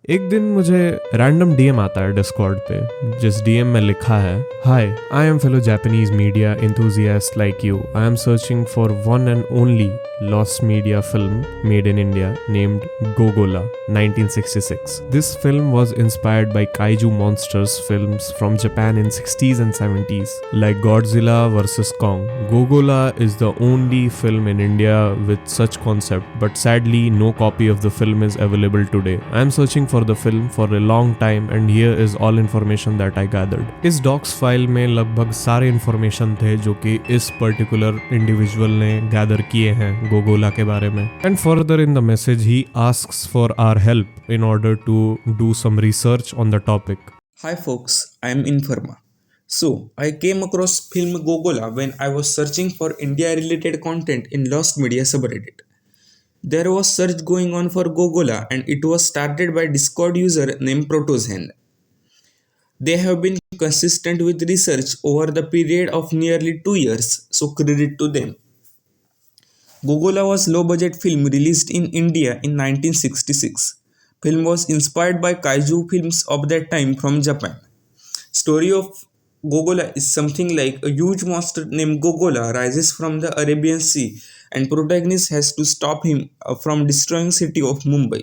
एक दिन मुझे रैंडम डीएम आता है डिस्कॉर्ड पे, जिस डीएम में लिखा है, hi, I am fellow Japanese media enthusiast like you. I am searching for one and only lost media film made in India named Gogola 1966. This film was inspired by kaiju monsters films from Japan in 60s and 70s like Godzilla vs Kong. Gogola is the only film in India with such concept, but sadly no copy of the film is available today. I am searching for the film for a long time and here is all information that I gathered. इस docs file में लगभग सारे information थे जो कि इस particular individual ने gather किए हैं गोगोला के बारे में. And further in the message he asks for our help in order to do some research on the topic. Hi folks, I am Informa. So, I came across film Gogola when I was searching for India related content in Lost Media subreddit. There was search going on for Gogola and it was started by Discord user named Protozhen. They have been consistent with research over the period of nearly 2 years, so credit to them. Gogola was low budget film released in India in 1966. Film was inspired by kaiju films of that time from Japan. Story of Gogola is something like a huge monster named Gogola rises from the Arabian Sea and protagonist has to stop him from destroying city of Mumbai.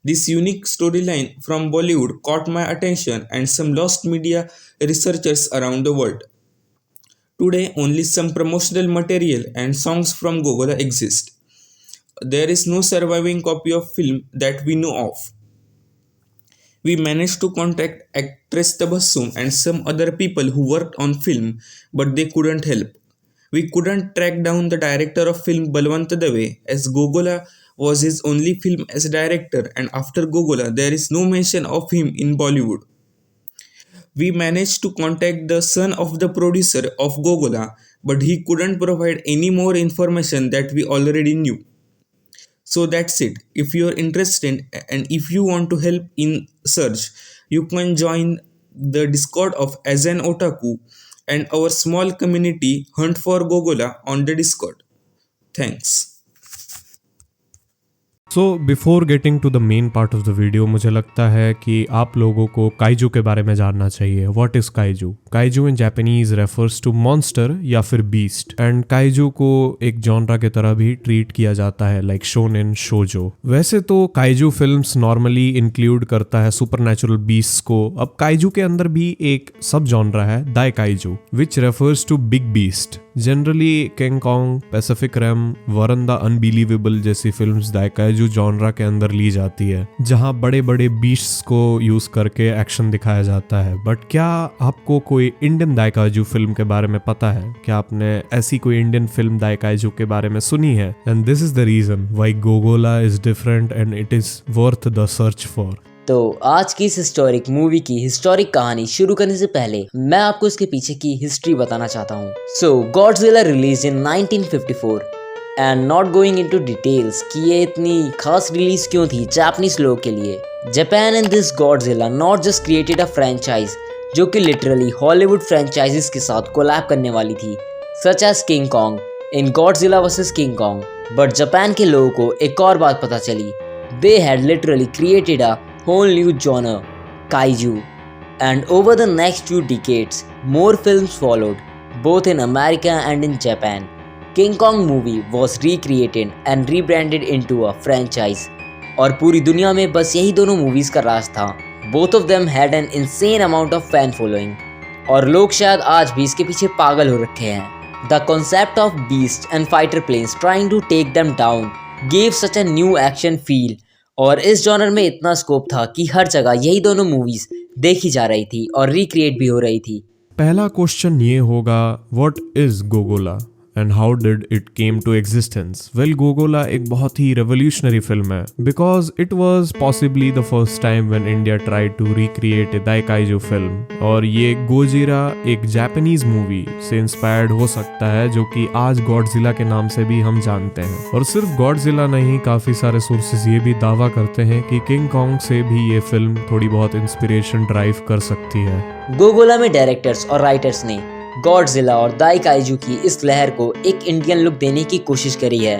This unique storyline from Bollywood caught my attention and some lost media researchers around the world. Today only some promotional material and songs from Gogola exist. There is no surviving copy of film that we know of. We managed to contact actress Tabassum and some other people who worked on film, but they couldn't help. We couldn't track down the director of film Balwant Dave, as Gogola was his only film as director, and after Gogola there is no mention of him in Bollywood. We managed to contact the son of the producer of Gogola, but he couldn't provide any more information that we already knew. So that's it. If you're interested and if you want to help in search, you can join the Discord of As an Otaku and our small community Hunt for Gogola on the Discord. Thanks. So before getting to the main part of the video, मुझे लगता है कि आप लोगों को kaiju के बारे में जानना चाहिए. What is kaiju? Kaiju in Japanese refers to monster या फिर बीस्ट, एंड काइजू को एक जॉनरा के तरह भी ट्रीट किया जाता है, लाइक शोनेन शोजो. वैसे तो काइजू फिल्म्स नॉर्मली इंक्लूड करता है सुपरनैचुरल बीस्ट को. अब काइजू के अंदर भी एक सब जॉनरा है, दाई काइजू, which refers to big beast. Generally King Kong, Pacific Rim, Varan the unbelievable जैसी फिल्म्स दाई काइजू जॉनरा के अंदर ली जाती है, जहां बड़े बड़े बीस्ट्स को यूज करके एक्शन दिखाया जाता है. बट क्या आपको कोई इंडियन दाई काइजू फिल्म के बारे में पता है? क्या आपने ऐसी कोई इंडियन फिल्म दाई काइजू के बारे में सुनी है? And this is the reason why Gogola is different and it is worth the search for. तो आज की इस हिस्टोरिक मूवी की हिस्टोरिक कहानी शुरू करने से पहले मैं आपको इसके पीछे की हिस्ट्री बताना चाहता हूँ. So Godzilla release in 1954 and not going into details कि ये इतनी खास रिलीज क्यों थी जापानीज लोगों के लिए. Japan and this Godzilla not just created a franchise जो कि लिटरली हॉलीवुड फ्रेंचाइजेस के साथ कोलैब करने वाली थी, such as King Kong in Godzilla versus King Kong. But Japan के लोगों को एक और बात पता चली. They had literally created a whole new genre, kaiju, and over the next few decades, more films followed, both in America and in Japan. King Kong movie was recreated and rebranded into a franchise, और पूरी दुनिया में बस यही दोनों movies का राज था. Both of them had an insane amount of fan following, और लोग शायद आज भी इसके पीछे पागल हो रखे हैं. The concept of beasts and fighter planes trying to take them down gave such a new action feel, और इस जॉनर में इतना स्कोप था कि हर जगह यही दोनों मूवीज देखी जा रही थी और रिक्रिएट भी हो रही थी. पहला क्वेश्चन ये होगा, what is Gogola and how did it came to existence? Well, Gogola एक बहुत ही रेवोल्यूशनरी फिल्म है because it was possibly the first time when India tried to recreate a दाई काइजू फिल्म. और ये गोजिरा एक जापानीज मूवी से इंस्पायर्ड हो सकता है जो कि आज गॉडजिला के नाम से भी हम जानते हैं. और सिर्फ गॉडजिला नहीं, काफी सारे सोर्सेज ये भी दावा करते हैं कि किंग कॉन्ग से भी ये फिल्म थोड़ी बहुत इंस्पिरेशन ड्राइव कर सकती है. गोगोला में डायरेक्टर्स और राइटर्स ने गॉडजिला और दाई काइजू की इस लहर को एक इंडियन लुक देने की कोशिश करी है.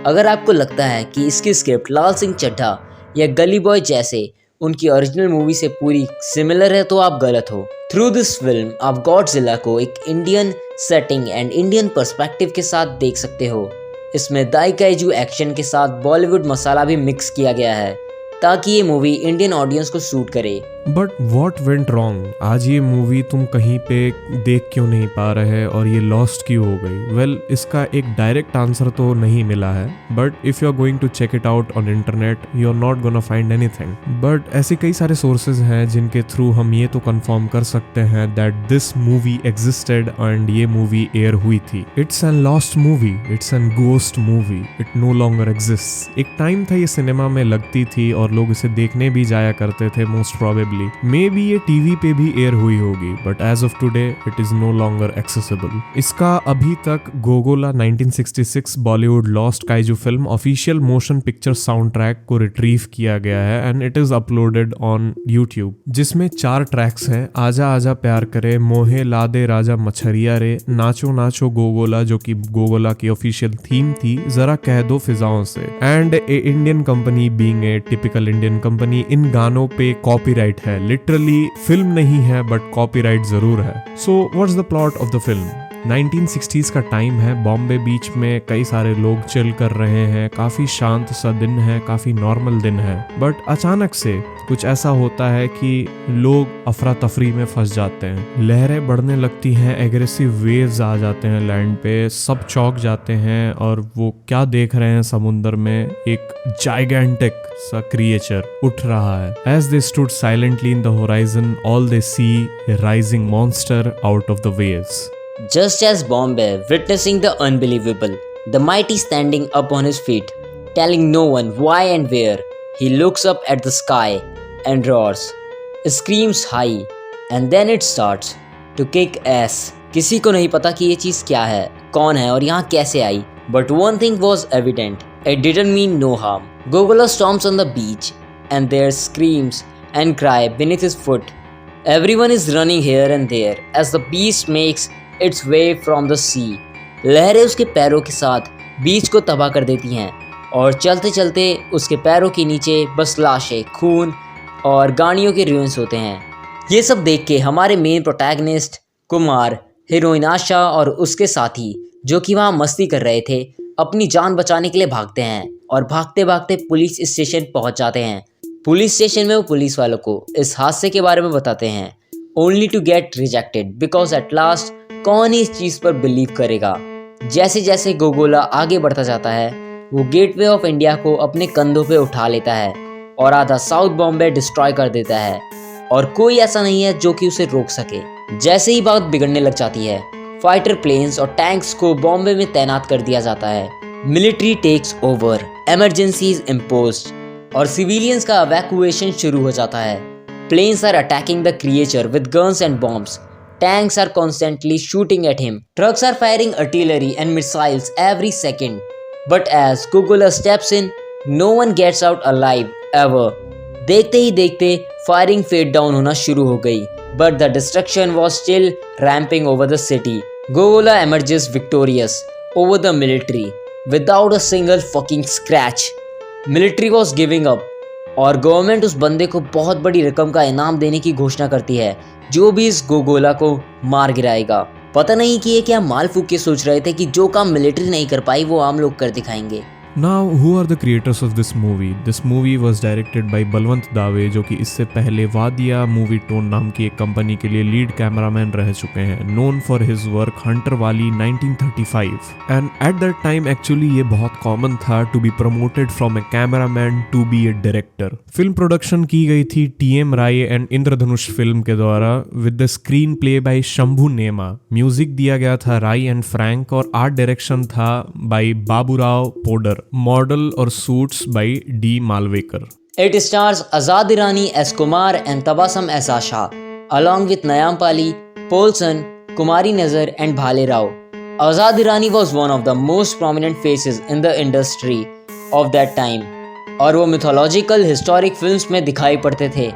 अगर आपको लगता है कि इसकी स्क्रिप्ट लाल सिंह चड्ढा या गली बॉय जैसे उनकी ओरिजिनल मूवी से पूरी सिमिलर है तो आप गलत हो। थ्रू दिस फिल्म आप गॉडजिला को एक Indian setting and Indian perspective के साथ देख सकते हो। इसमें दाई काइजू एक्शन के साथ बॉलीवुड मसाला भी मिक्स किया गया है ताकि ये मूवी इंडियन ऑडियंस को सूट करे। But what went wrong? आज ये मूवी तुम कहीं पे देख क्यों नहीं पा रहे और ये लॉस्ट क्यों हो गई? वेल, इसका एक डायरेक्ट आंसर तो नहीं मिला है, but if you are going to check it out on internet you are not gonna find anything. But ऐसे कई सारे सोर्सेज हैं जिनके थ्रू हम ये तो कंफर्म कर सकते हैं that this movie existed and ये मूवी एयर हुई थी। It's an lost movie, it's an ghost movie, it no longer exist. एक टाइम था ये सिनेमा में लगती थी और लोग इसे देखने भी जाया करते थे मोस्ट प्रोबेबली। मे बी ये टीवी पे भी एयर हुई होगी, but as of today it is no longer accessible. इसका अभी तक Gogola 1966 Bollywood lost kaiju film official motion picture sound track को रिट्रीव किया गया है and it is uploaded on YouTube, जिसमें 4 ट्रैक्स हैं। आजा आजा प्यार करे, मोहे लादे राजा मछरिया रे, नाचो नाचो गोगोला जो कि गोगोला की ऑफिशियल थीम थी, जरा कह दो फिजाओं से, and a Indian company being a typical Indian company. इन गानों पे कॉपीराइट है, लिटरली फिल्म नहीं है बट कॉपीराइट जरूर है। So what's the plot of the film? 1960s का टाइम है, बॉम्बे बीच में कई सारे लोग चिल कर रहे हैं, काफी शांत सा दिन है, काफी नॉर्मल दिन है, बट अचानक से कुछ ऐसा होता है कि लोग अफरा तफरी में फंस जाते हैं। लहरें बढ़ने लगती हैं, एग्रेसिव वेव्स आ जाते हैं लैंड पे, सब चौंक जाते हैं और वो क्या देख रहे हैं समुद्र में, एक जाइगेंटिक सा क्रिएचर उठ रहा है। As they stood silently in the horizon all they see a rising monster out of the waves. Just as Bombay witnessing the unbelievable, the mighty standing up on his feet, telling no one why and where, he looks up at the sky and roars, screams high, and then it starts to kick ass. किसी को नहीं पता कि ये चीज़ क्या है, कौन है और यहाँ कैसे आई, but one thing was evident, it didn't mean no harm. Gogola storms on the beach and there screams and cry beneath his foot. Everyone is running here and there as the beast makes its way from the sea. लहरें उसके पैरों के साथ बीच को तबाह कर देती हैं और चलते चलते उसके पैरों के नीचे बस लाशें, खून और गाड़ियों के ruins होते हैं। ये सब देख के हमारे मेन प्रोटैगनिस्ट कुमार, हीरोइन आशा और उसके साथी जो कि वहाँ मस्ती कर रहे थे अपनी जान बचाने के लिए भागते हैं और भागते भागते पुलिस स्टेशन पहुँच जाते हैं। पुलिस स्टेशन में वो पुलिस वालों को इस हादसे के बारे में बताते हैं, only to get rejected because at last कौन ही इस चीज़ पर बिलीव करेगा। जैसे जैसे गोगोला आगे बढ़ता जाता है वो गेटवे ऑफ इंडिया को अपने कंधों पे उठा लेता है और आधा साउथ बॉम्बे डिस्ट्रॉय कर देता है और कोई ऐसा नहीं है जो कि उसे रोक सके। जैसे ही बात बिगड़ने लग जाती है फाइटर प्लेन्स और टैंक्स को बॉम्बे में तैनात कर दिया जाता है, military takes over, emergencies imposed और सिविलियंस का एवैक्यूएशन शुरू हो जाता है। Planes are attacking the creature with guns and bombs. Tanks are constantly shooting at him. Trucks are firing artillery and missiles every second. But as Gogola steps in, no one gets out alive ever. देखते ही देखते firing fade down होना शुरू हो गई. But the destruction was still ramping over the city. Gogola emerges victorious over the military without a single fucking scratch. Military was giving up. और government उस बंदे को बहुत बड़ी रकम का इनाम देने की घोषणा करती है जो भी इस गोगोला को मार गिराएगा। पता नहीं कि ये क्या माल फूक के सोच रहे थे कि जो काम मिलिट्री नहीं कर पाई वो आम लोग कर दिखाएंगे। Now, who are the creators of this movie? This movie was directed by Balwant दावे जो कि इससे पहले वादिया मूवी टोन नाम की एक कंपनी के लिए लीड कैमरामैन रह चुके हैं, known for his work Hunter वाली 1935. And at that time actually ये बहुत कॉमन था to be promoted from a cameraman to be a director. Film production की गई थी TM Rai and Indradhanush film के द्वारा with the screen play by Shambhu नेमा. म्यूजिक दिया गया था राय एंड फ्रैंक और आर्ट डायरेक्शन था by बाबूराव पोडर. मॉडल और suits by D Malvekar. It stars Azad Irani as Kumar and Tabassum as Asha, along with Nayampali, Polson, Kumari Nazar and Bhale Rao. Azad Irani was one of the most prominent faces in the industry of that time, और वो mythological historic films में दिखाई पड़ते थे.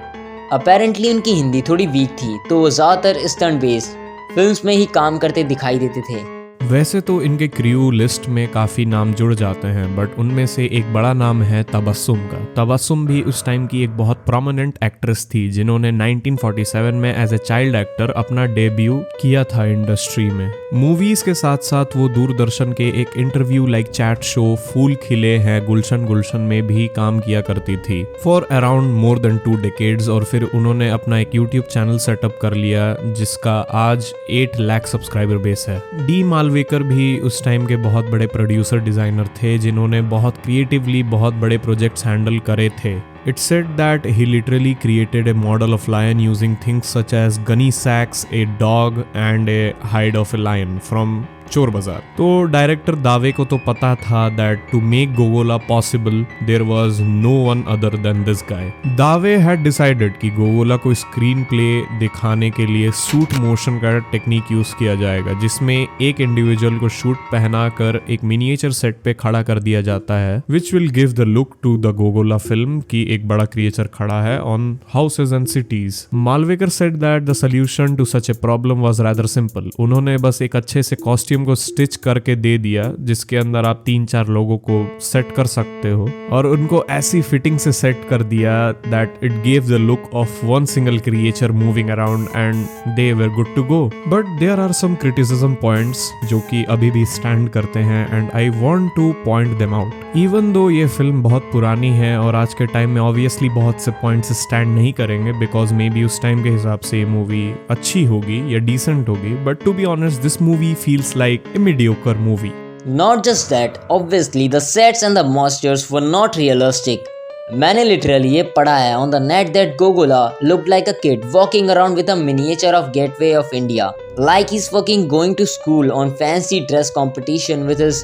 Apparently उनकी हिंदी थोड़ी week थी तो वो ज़्यादातर स्टंट बेस्ड फिल्म्स में ही काम करते दिखाई देते थे. वैसे तो इनके क्रू लिस्ट में काफी नाम जुड़ जाते हैं, बट उनमें से एक बड़ा नाम है तबस्सुम का। तबस्सुम भी उस टाइम की एक बहुत प्रोमिनेंट एक्ट्रेस थी जिन्होंने 1947 में एज ए चाइल्ड एक्टर अपना डेब्यू किया था इंडस्ट्री में। मूवीज के साथ साथ वो दूरदर्शन के एक इंटरव्यू लाइक चैट शो फूल खिले हैं गुलशन गुलशन में भी काम किया करती थी for around more than 2 decades. और फिर उन्होंने अपना एक यूट्यूब चैनल सेटअप कर लिया जिसका आज 8 लाख सब्सक्राइबर बेस है। डी मालवेकर भी उस टाइम के बहुत बड़े प्रोड्यूसर डिजाइनर थे जिन्होंने बहुत क्रिएटिवली बहुत बड़े प्रोजेक्ट्स हैंडल करे थे। It's said that he literally created a model of lion using things such as gunny sacks, a dog and a hide of a lion from चोर बाजार। तो डायरेक्टर दावे को तो पता था that to make Gogola possible there was no one other than this guy. Dave had decided कि गोगोला को स्क्रीन प्ले दिखाने के लिए सूट मोशन का टेक्निक यूज किया जाएगा, जिसमें एक इंडिविजुअल को सूट पहनाकर एक मिनिएचर सेट पे खड़ा कर दिया जाता है, which will give the look to the Gogola film कि एक बड़ा क्रिएचर खड़ा है on houses and cities. Malvekar said that the solution to such a problem was rather simple. उन्होंने बस एक अच्छे से कॉस्ट्यूम को स्टिच करके दे दिया जिसके अंदर आप 3-4 लोगों को सेट कर सकते हो, और उनको ऐसी फिटिंग से सेट कर दिया that it give the look of one single creature moving around and they were good to go. But there are some criticism points जो कि अभी भी स्टैंड करते हैं and I want to point them out. Even though ये film बहुत पुरानी है और आज के टाइम में ऑब्वियसली बहुत से पॉइंट्स स्टैंड नहीं करेंगे बिकॉज मे बी उस टाइम के हिसाब से ये मूवी अच्छी होगी या डिसेंट होगी, but to be honest this movie feels like a mediocre movie. Not just that, obviously the sets and the monsters were not realistic. मैंने literally ये पढ़ा है on the net that Gogola looked like a kid walking around with a miniature of Gateway of India, like he's fucking going to school on fancy dress competition with his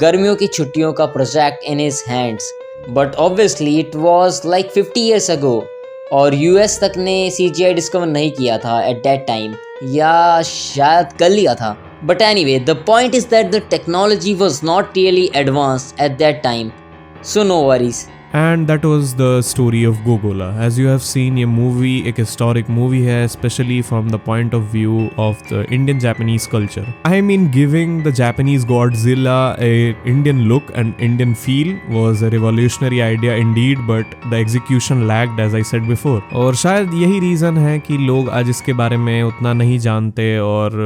गर्मियों की छुट्टियों का project in his hands. But obviously it was like 50 years ago और US तक ने CGI discover नहीं किया था at that time, या शायद कर लिया था। But anyway, the point is that the technology was not really advanced at that time, so no worries. And that was the story of Gogola. As you have seen, ये movie एक historic movie है, especially from the point of view of the Indian-Japanese culture. I mean, giving the Japanese Godzilla a Indian look and Indian feel was a revolutionary idea indeed, but the execution lagged, as I said before. और शायद यही reason है कि लोग आज इसके बारे में उतना नहीं जानते और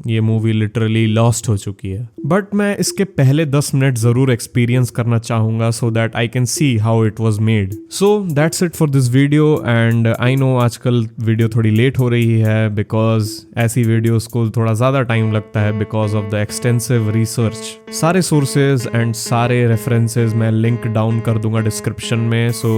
ये movie literally lost हो चुकी है। But मैं इसके पहले 10 मिनट ज़रूर experience करना चाहूँगा so that I can see how it was made. So that's it for this video and I know आजकल वीडियो थोड़ी लेट हो रही है because ऐसी वीडियोस को थोड़ा ज़्यादा टाइम लगता है because of the extensive research. सारे sources and सारे references मैं लिंक डाउन कर दूंगा डिस्क्रिप्शन में, so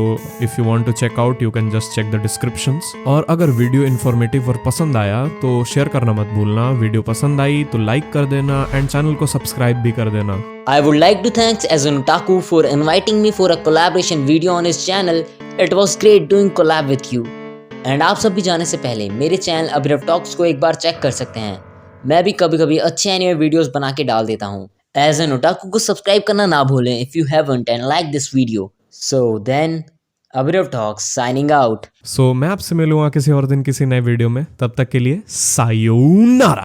if you want to check out you can just check the descriptions. और अगर वीडियो इन्फॉर्मेटिव और पसंद आया तो शेयर करना मत भूलना, वीडियो पसंद आई तो लाइक कर देना एंड चैनल को सब्सक्राइब भी कर देना। I would like to thank Azun Otaku for inviting me for a collaboration video on his channel. It was great doing collab with you. And आप सब भी जाने से पहले मेरे चैनल अभिनव टॉक्स को एक बार चेक कर सकते हैं। मैं भी कभी कभी अच्छे एनिमे वीडियोस बना के डाल देता हूँ। Azun Otaku को सब्सक्राइब करना ना भूलें if you haven't and like this video. So then, Abhinav talks signing out. So मैं आपसे मिलूंगा किसी और दिन किसी नए वीडियो में, तब तक के लिए सायोनारा।